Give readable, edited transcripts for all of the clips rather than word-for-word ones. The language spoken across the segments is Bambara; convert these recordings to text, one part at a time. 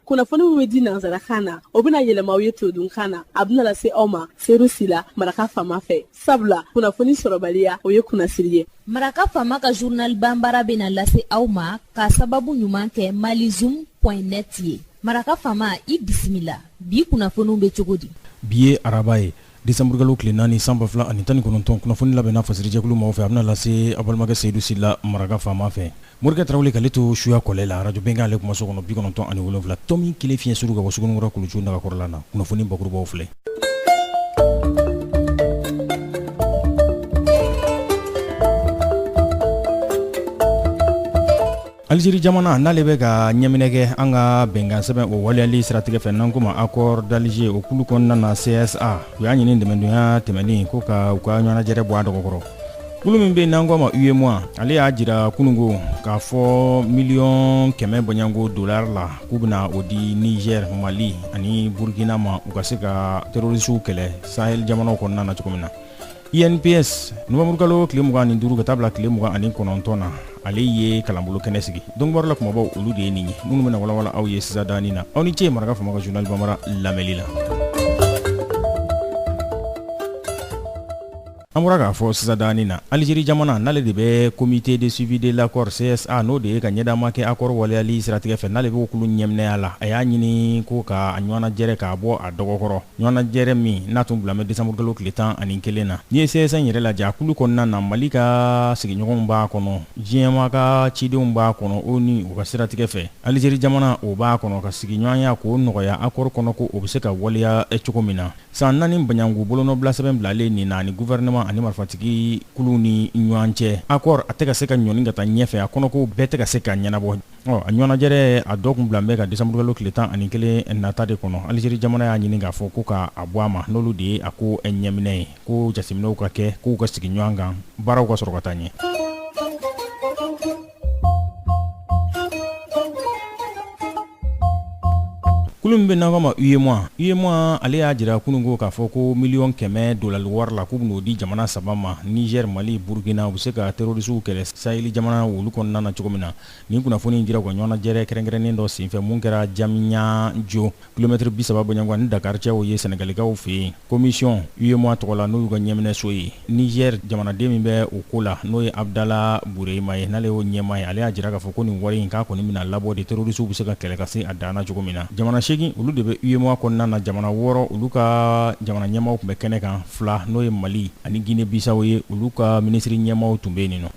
kunnafoni min bɛ di nanzarakan na o bɛna yɛlɛma aw ye todunkan na a bɛna lase aw ma seeru sila maraka fama fɛ sabula kunnafoni sɔrɔbaliya o ye kunnasiri ye. Maraka fama ka journal banbara bɛna lase aw ma ka sababu ɲuman kɛ malizoom.net ye. Maraka fama i bisimila bi kunnafoniw bɛ cogo di. Bi ye araba ye Desanburugalo tile 4 sanba 2019 kunnafoni labɛnna fasirijɛkulu maaw fɛ a bɛna lase a balimakɛ Seyidu Sila maraka fama fɛ. Morikɛ Tarawele k'ale to suya kɔlɛ la radio bɛnkɛ ale kumaso kɔnɔ 97.7 tɔmi kelen fiɲɛ suru ka bɔ Sugunikura Kuluju Nagakɔrɔla na kunnafoni bakurubaw filɛ. Algérie jamana n'ale bɛ ka ɲɛminɛ kɛ an ka bɛnkan sɛbɛn o waliyali siratigɛ fɛ n'an ko ma accord d'Alger o kulu kɔnɔna na CSA u y'a ɲini dɛmɛdonya tɛmɛnen ko ka u ka ɲɔgɔnnajɛrɛ bɔ a dɔgɔkɔrɔ. Kulu min bɛ n'an ko ma UEMOA ale y'a jira kunungo k'a fɔ $100 bɔɲanko dollar la k'u bɛna o di Niger, Mali ani Burkina ma u ka se ka terrorisiw kɛlɛ Sahel jamanaw kɔnɔna na cogo min na. INPS Novembre tile 25 ka taa bila tile 29 na ale ye kalanbolo kɛnɛ sigi dɔnnibaaw la kumabaw olu de ye nin ye minnu bɛna walawala aw ye sisan dani na aw ni ce maraka fama ka journal banbara lamɛnli la. An bɔra k'a fɔ sisan dani na Algérie jamana n'ale de bɛ comité de suivi de l'accord CSA n'o de ye ka ɲɛdama kɛ accord waliyali siratigɛ fɛ n'ale bɛ kulu ɲɛminɛya la a y'a ɲini ko ka ɲɔgɔnnajɛrɛ k'a bɔ a dɔgɔkɔrɔ ɲɔgɔnnajɛrɛ min n'a tun bilamɛ Desanburugalo tile 11 na n'i ye CSA yɛrɛ lajɛ a kulu kɔnɔna na Mali ka sigiɲɔgɔnw b'a kɔnɔ diɲɛma ka cidenw b'a kɔnɔ o ni u ka siratigɛ fɛ Algérie jamana o b'a kɔnɔ ka sigiɲɔgɔnya k'o nɔgɔya accord kɔnɔ ko o bɛ se ka waliya cogo min na san 4 baɲangu bolonɔbila sɛbɛn bilalen nin na ni gouvernement ani marifatigi kulu ni ɲɔgɔn cɛ accord a tɛ ka se ka ɲɔni ka taa ɲɛfɛ a kɔnɔ ko bɛɛ tɛ ka se ka ɲɛnabɔ a ɲɔgɔnnajɛrɛ a dɔ kun bilan bɛ ka Desanburugalo tile 11 nata de kɔnɔ Algérie jamana y'a ɲini k'a fɔ ko ka a bɔ a ma n'olu de ye a ko ɲɛminɛ ye ko jateminɛw ka kɛ k'u ka sigi ɲɔgɔn kan baaraw ka sɔrɔ ka taa ɲɛ. Kulu min bɛ n'an ko ma UEMOA ale y'a jira kunungo k'a fɔ ko $100 wari la k'u bɛn'o di jamana 3 ma Niger, Mali, Burkina u bɛ se ka terrorisiw kɛlɛ Sahel jamana olu kɔnɔna na cogo min na nin kunnafoni in dira u ka ɲɔgɔnnajɛrɛ kɛrɛnkɛrɛnnen dɔ senfɛ mun kɛra Diamniadio kilomètre 30 bɔɲanko ani Dakar cɛw ye Sénégalikaw fɛ yen commission UEMOA tɔgɔ la n'o y'u ka ɲɛminɛso ye Niger jamanaden min bɛ o ko la n'o ye Abdala Burema ye n'ale y'o ɲɛmaa ye ale y'a jira k'a fɔ ko nin wari in k'a kɔni bɛna labɔ de terrorisiw bɛ se ka kɛlɛ ka se a dan na cogo min na jamana 8 olu de bɛ UEMOA kɔnɔna na jamana 6 olu ka jamana ɲɛmaaw tun bɛ kɛnɛ kan 2 n'o ye Mali ani Guinée Bissau ye olu ka ministre ɲɛmaaw tun bɛ yen nɔ.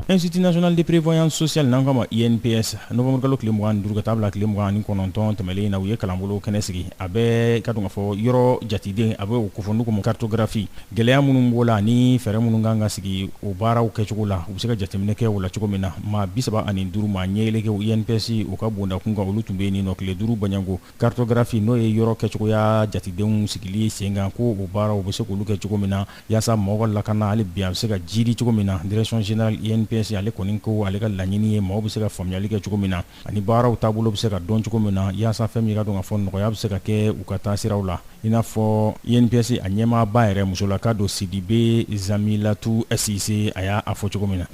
Institut national de prévoyance sociale n'an ko ma INPS Novembre tile 25 ka taa bila tile 29 tɛmɛlen na u ye kalanbolo kɛnɛ sigi a bɛ ka dɔn ka fɔ yɔrɔ jatiden a bɛ o kofɔ n'u ko cartographie gɛlɛya minnu b'o la ni fɛɛrɛ minnu kan ka sigi o baaraw kɛcogo la u bɛ se ka jateminɛ kɛ o la cogo min na maa 35 maa ɲɛyɛlɛkɛw INPS u ka bondakun kan olu tun bɛ yen nɔ tile 5 baɲanko cartographie n'o ye yɔrɔ kɛcogoya jatidenw sigili sen kan ko o baaraw u bɛ se k'olu kɛ cogo min na yaasa mɔgɔw ka lakana hali bi a bɛ se ka jiri cogo min na direction générale INPS ale kɔni ko ale ka laɲini ye maaw bɛ se ka faamuyali kɛ cogo min na ani baaraw taabolo bɛ se ka dɔn cogo min na yaasa fɛn min ka dɔn ka fɔ nɔgɔya bɛ se ka kɛ u ka taa siraw la i n'a fɔ INPS a ɲɛmaaba yɛrɛ musolaka don Sidibe Zamilatu Sise a y'a fɔ cogo min na.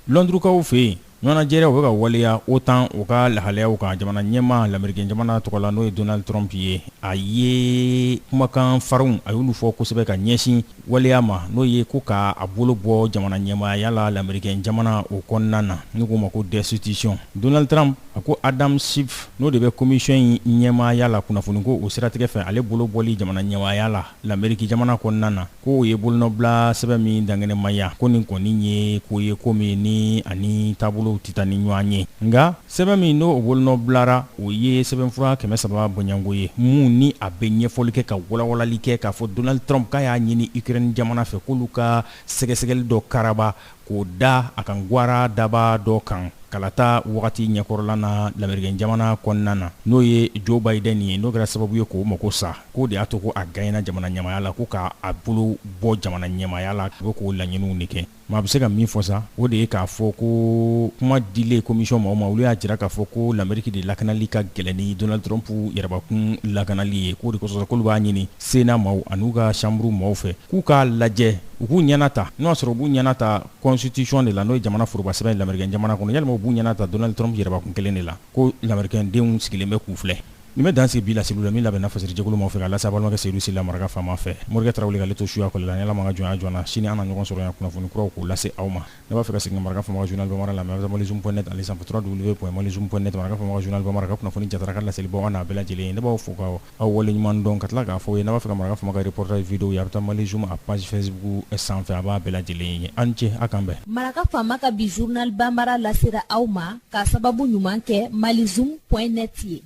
Lɔndrukaw fɛ yen ɲɔgɔnnajɛrɛ u bɛ ka waleya OTAN u ka lahalayaw kan jamana ɲɛmaa lamɛrikɛn jamana tɔgɔ la n'o ye Donald Trump ye a ye kumakan farinw a y'olu fɔ kosɛbɛ ka ɲɛsin waleya ma n'o ye ko ka a bolo bɔ jamana ɲɛmaaya la lamɛrikɛn jamana o kɔnɔna na n'u k'o ma ko destitution Donald Trump a ko Adam Schiff n'o de bɛ commission in ɲɛmaaya la kunnafoni ko o siratigɛ fɛ ale bolo bɔli jamana ɲɛmaaya la lamɛriki jamana kɔnɔna na ko o ye bolonɔbila sɛbɛn min dangɛnɛmaya ko nin kɔni ye ko ye ko min ni ani taabolo tɛ taa ni ɲɔgɔn ye nka sɛbɛn min n'o bolonɔbilara o ye sɛbɛnfura 300 bɔɲanko ye mun ni a bɛ ɲɛfɔli kɛ ka walawalali kɛ k'a fɔ Donald Trump k'a y'a ɲini Ukraine jamana fɛ k'olu ka sɛgɛsɛgɛli dɔ karaba k'o da a kan gwara daba dɔ kan kalata wagati ɲɛkɔrɔla na lamɛrikɛn jamana kɔnɔna na n'o ye Joe Biden ye n'o kɛra sababu ye k'o mako sa k'o de y'a to ko a gagnera jamana ɲɛmaya la ko k'a bolo bɔ jamana ɲɛmaya la ko k'o laɲiniw de kɛ maa bɛ se ka min fɔ sa o de ye k'a fɔ ko kuma dilen commission ma olu y'a jira k'a fɔ ko l'Amérique de lakanali ka gɛlɛn ni Donald Trump yɛrɛbakun lakanali ye k'o de kosɔn k'olu b'a ɲini Sénat maaw an'u ka chambre maaw fɛ k'u k'a lajɛ u k'u ɲɛnata n'o y'a sɔrɔ u b'u ɲɛnata constitution de la n'o ye jamana forobasɛbɛn ye l'Américain jamana kɔnɔ yalima u b'u ɲɛnata Donald Trump yɛrɛbakun kelen de la ko l'Américain denw sigilen bɛ k'u filɛ nin bɛ dan sigi bi la Seydou la min labɛnna fasiri jɛkulu maaw fɛ k'a lase a balimakɛ Seydou Sila maraka faama fɛ Morikɛ Tarawele k'ale to suya kɔlila ni Ala ma ka jɔnya joona sini an na ɲɔgɔn sɔrɔ yan kunnafoni kuraw k'o lase aw ma ne b'a fɛ ka segin maraka faama ka journal Bamara la mais malizoom.net ale sanfɛ www.malizoom.net maraka faama ka journal Bamara ka kunnafoni jatara ka laseli bɔ an n'a bɛɛ lajɛlen ne b'aw fo k'aw wale ɲuman dɔn ka tila k'a fɔ ye ne b'a fɛ ka maraka faama ka reportage vidéo ye a bɛ taa Malizoom a page Facebook sanfɛ a b'a bɛɛ lajɛlen ye an cɛ a kan bɛn maraka faama ka bi journal Bambara lasera aw ma ka sababu ɲuman kɛ malizoom.net ye